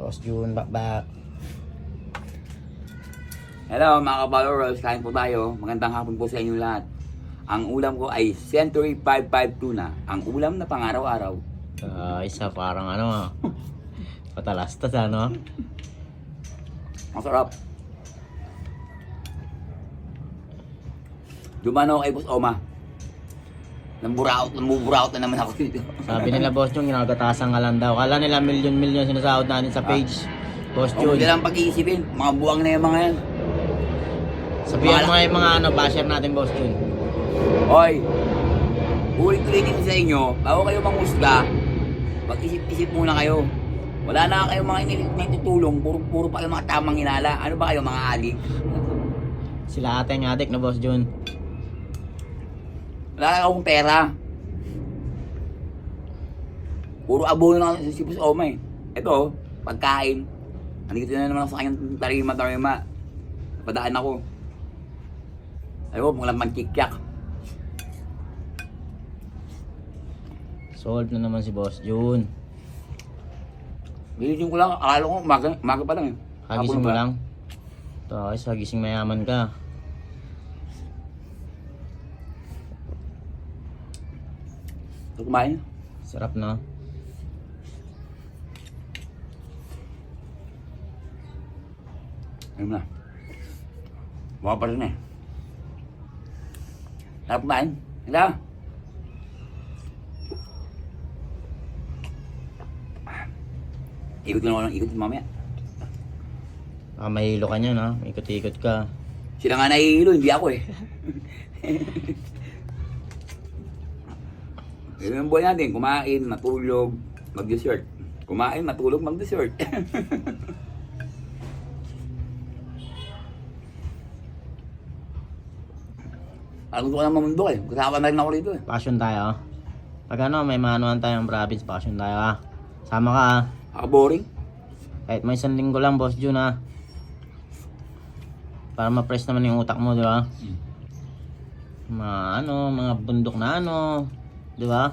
Boss Jun, back. Hello mga ka-followers, kain po tayo. Magandang hapon po sa inyo lahat. Ang ulam ko ay Century 552 tuna. Ang ulam na pang-araw-araw. Isa parang patalastas ano? Masarap. Dumano kay Boss Oma. Namburaot na naman ako dito. Sabi nila Boss Jun, ginagatasan ka lang daw. Kala nila milyon-milyon sinasahod natin sa page. Boss Huwag Jun. nilang pag-iisipin. Mga buwang na yung mga yan. Sabihan mo nga yung mga basher natin Boss Jun. Hoy, ulit-ulitin sa inyo, bago kayo mangusga, mag-isip-isip muna kayo. Wala na kayong mga initutulong, puro pa kayo mga tamang hinala. Ano ba kayo, mga adik? Sila ate yung adik na Boss Jun. Wala na akong pera. Puro abono na si Boss Oma eh. Ito, pagkain. Nandito na naman ako sa kanyang tarima. Napadaan ako. Ayaw, mga lamang kikyak. Solve na naman si Boss Jun. Bilising ko lang, akala ko umaga pa lang eh. Kagising Hapon mo pa. lang. Ito, sa gising mayaman ka. Ito kumain. Sarap no? Ayun na. Baka pa rin eh. Sarap kumain. Hala. Ikot lang ako ng ikot mamaya. Mahilo ka niya no? Ikot-ikot ka. Sila nga nahihilo, hindi ako eh. Yun ang buhay natin. Kumain, matulog, mag-dessert. Kumain, matulog, mag-dessert. Parang gusto ko lang mamundok eh. Kasama na rin ako rito eh. Passion tayo. Pag may manuan tayong province, passion tayo ha. Sama ka ha. Boring. Kahit may isang linggo lang, Boss Jun ha. Para ma-press naman yung utak mo, di ba? Mga bundok na di ba?